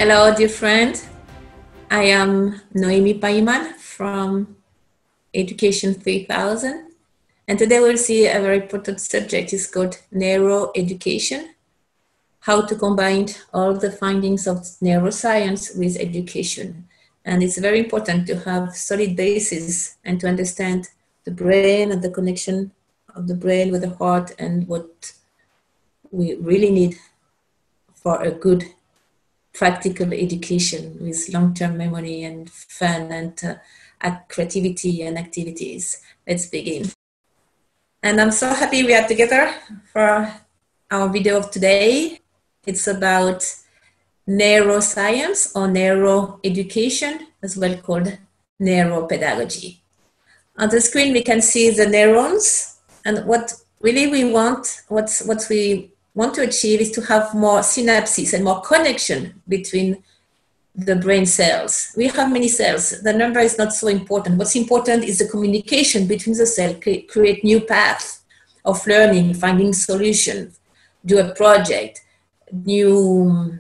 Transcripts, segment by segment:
Hello, dear friend. I am Noemi Paiman from Education 3000. And today we'll see a very important subject. It's called Neuro-Education, how to combine all the findings of neuroscience with education. And it's very important to have solid basis and to understand the brain and the connection of the brain with the heart and what we really need for a good practical education with long-term memory and fun and creativity and activities. Let's begin. And I'm so happy we are together for our video of today. It's about neuroscience or neuroeducation, as well called neuropedagogy. On the screen, we can see the neurons, and what really we want, what we want to achieve is to have more synapses and more connection between the brain cells. We have many cells. The number is not so important. What's important is the communication between the cells, create new paths of learning, finding solutions, do a project, new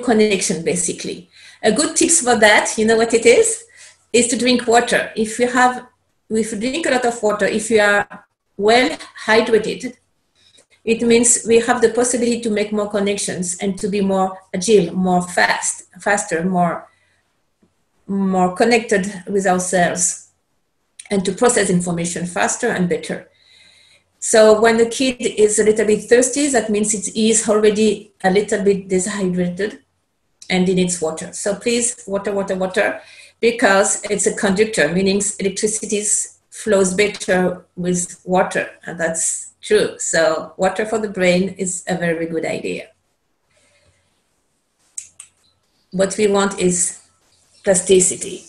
connection, basically. A good tips for that, you know what it is to drink water. If you drink a lot of water, if you are well hydrated, it means we have the possibility to make more connections and to be more agile, more faster, more connected with ourselves, and to process information faster and better. So when the kid is a little bit thirsty, that means it is already a little bit dehydrated and it needs water. So please, water, because it's a conductor, meaning electricity flows better with water, and that's true. So water for the brain is a very good idea. What we want is plasticity.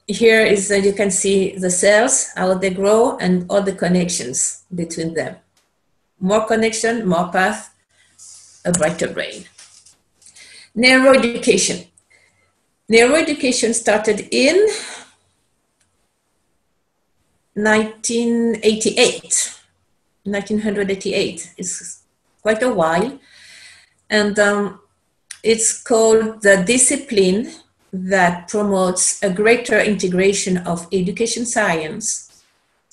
Here is, you can see the cells, how they grow, and all the connections between them. More connection, more path, a brighter brain. Neuroeducation. Neuroeducation started in 1988. It's quite a while. And it's called the discipline that promotes a greater integration of education science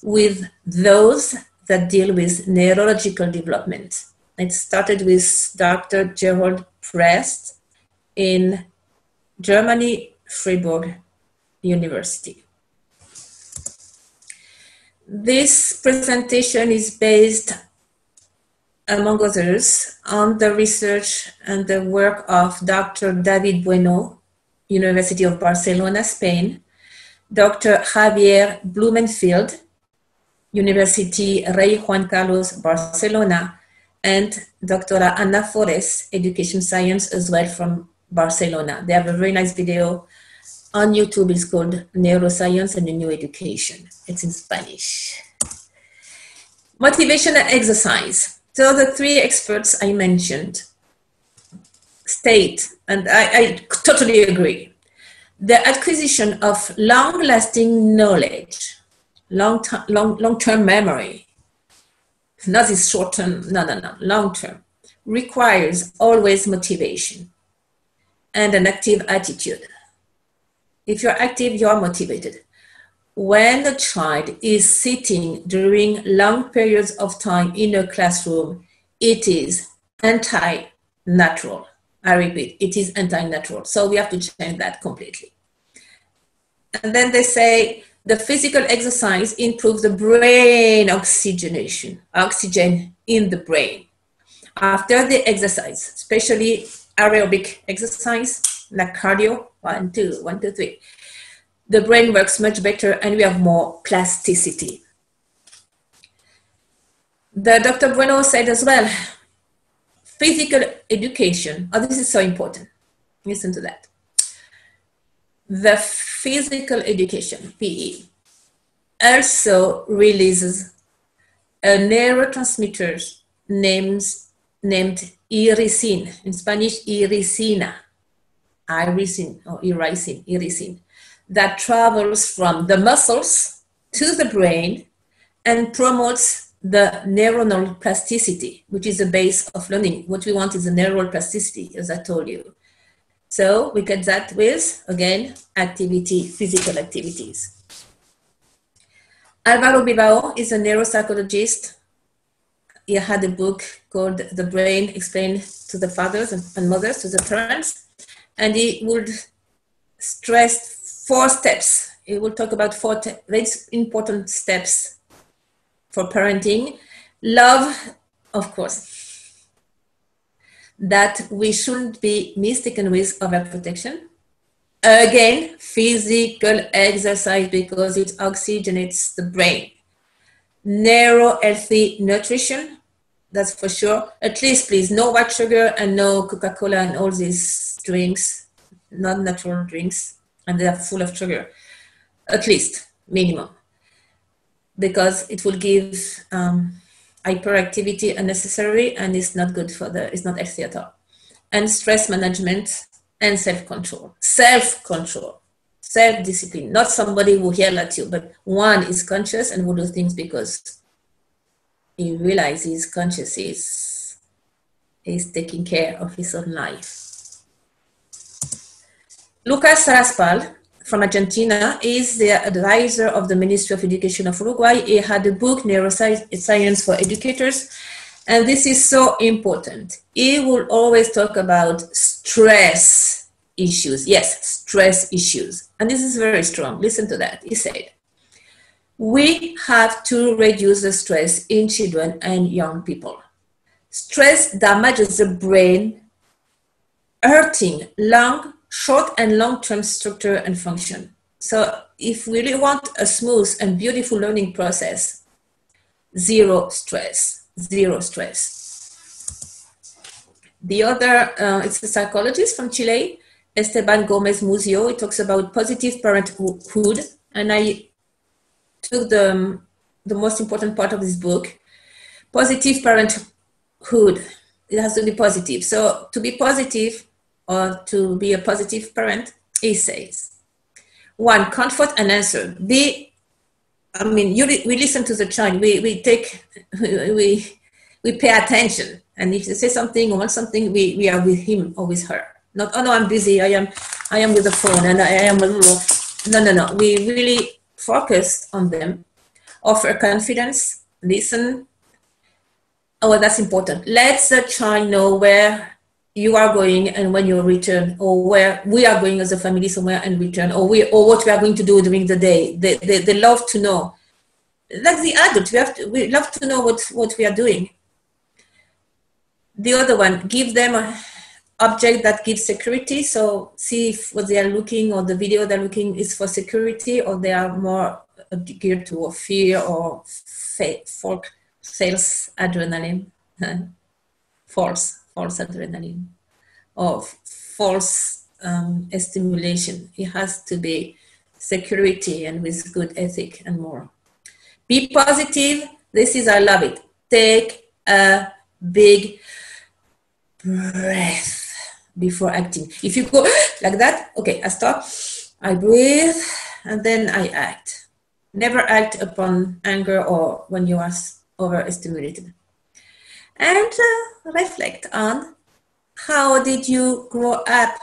with those that deal with neurological development. It started with Dr. Gerald Prest in Germany, Freiburg University. This presentation is based, among others, on the research and the work of Dr. David Bueno, University of Barcelona, Spain, Dr. Javier Blumenfield, University Rey Juan Carlos, Barcelona, and Dr. Ana Forés, Education Science, as well from Barcelona. They have a very nice video on YouTube. It's called Neuroscience and the New Education. It's in Spanish. Motivation and exercise. So the three experts I mentioned state, and I totally agree, the acquisition of long-lasting knowledge, long-term memory, not this short-term, no, long-term, requires always motivation and an active attitude. If you're active, you're motivated. When a child is sitting during long periods of time in a classroom, it is anti-natural. I repeat, it is anti-natural. So we have to change that completely. And then they say the physical exercise improves the brain oxygen in the brain. After the exercise, especially aerobic exercise, like cardio, 1, 2, 1, 2, 3, the brain works much better and we have more plasticity. The Dr. Bueno said as well, physical education, this is so important, listen to that. The physical education, PE, also releases a neurotransmitter named irisin, in Spanish, irisina, irisin, that travels from the muscles to the brain and promotes the neuronal plasticity, which is the base of learning. What we want is the neural plasticity, as I told you. So we get that with, again, activity, physical activities. Álvaro Bilbao is a neuropsychologist. He had a book called The Brain Explained to the Fathers and Mothers, to the parents. And he would stress 4 steps. He will talk about 4 very important steps for parenting. Love, of course, that we shouldn't be mistaken with overprotection. Again, physical exercise because it oxygenates the brain. Neuro-healthy nutrition, that's for sure. At least, please, no white sugar and no Coca-Cola and all these drinks, not natural drinks, and they are full of sugar. At least, minimum. Because it will give hyperactivity unnecessary and it's not good for it's not healthy at all. And stress management and self-control. Self-control, self-discipline, not somebody who yell at you, but one is conscious and will do things because he realizes conscious is taking care of his own life. Lucas Raspal from Argentina is the advisor of the Ministry of Education of Uruguay. He had a book, Neuroscience for Educators, and this is so important. He will always talk about stress issues. Yes, stress issues. And this is very strong. Listen to that. He said, we have to reduce the stress in children and young people. Stress damages the brain, hurting short and long-term structure and function. So if we really want a smooth and beautiful learning process, zero stress. Zero stress. The other, it's a psychologist from Chile, Esteban Gomez Muzio. He talks about positive parenthood, and I took the most important part of this book. Positive parenthood. It has to be positive. So to be positive or to be a positive parent, he says, 1, comfort and answer. We listen to the child. We pay attention, and if they say something or want something, we are with him or with her. Not, oh no, I'm busy. I am with the phone, and I am. No. We really focus on them. Offer confidence. Listen. Oh, that's important. Let the child know where you are going and when you return, or where we are going as a family somewhere and return, or what we are going to do during the day. They love to know. Like the adult, we love to know what we are doing. The other one, give them an object that gives security. So see if what they are looking or the video they're looking is for security, or they are more geared to fear or false adrenaline, false adrenaline, or false stimulation. It has to be security and with good ethic and more. Be positive. I love it. Take a big breath before acting. If you go like that, okay, I stop, I breathe, and then I act. Never act upon anger or when you are overstimulated. And reflect on, how did you grow up?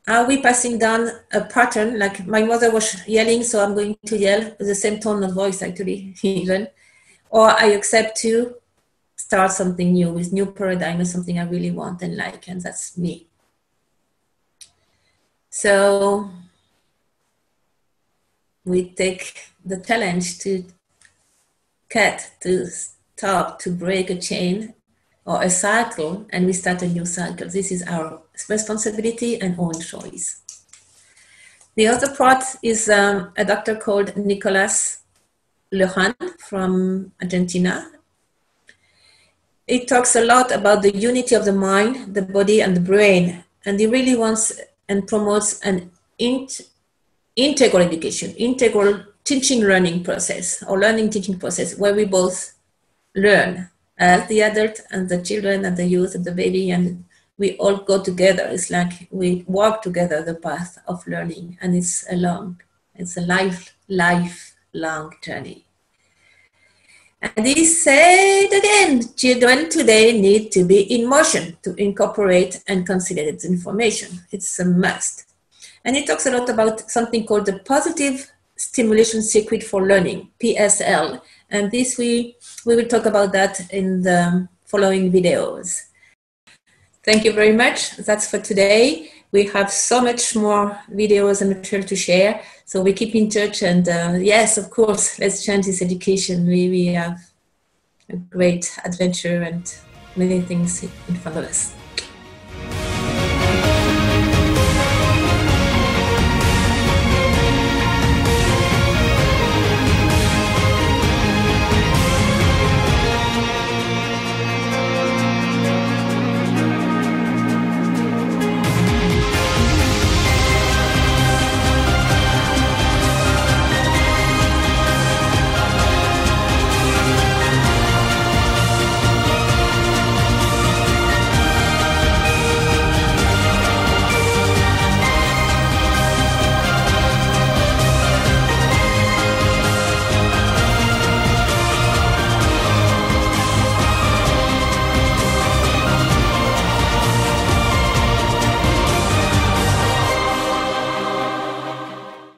Are we passing down a pattern? Like my mother was yelling, so I'm going to yell with the same tone of voice, actually, even. Or I accept to start something new with new paradigm or something I really want and like, and that's me. So we take the challenge to cut, to stop, to break a chain or a cycle, and we start a new cycle. This is our responsibility and own choice. The other part is a doctor called Nicolas Lehan from Argentina. It talks a lot about the unity of the mind, the body, and the brain, and he really wants and promotes an integral education, integral teaching learning process, or learning teaching process, where we both learn as the adult and the children and the youth and the baby, and we all go together. It's like we walk together the path of learning, and it's a lifelong journey. And he said again, children today need to be in motion to incorporate and consider this information. It's a must. And he talks a lot about something called the positive stimulation circuit for learning, PSL. And this we will talk about that in the following videos. Thank you very much. That's for today. We have so much more videos and material to share. So we keep in touch, and yes, of course, let's change this education. We have a great adventure and many things in front of us.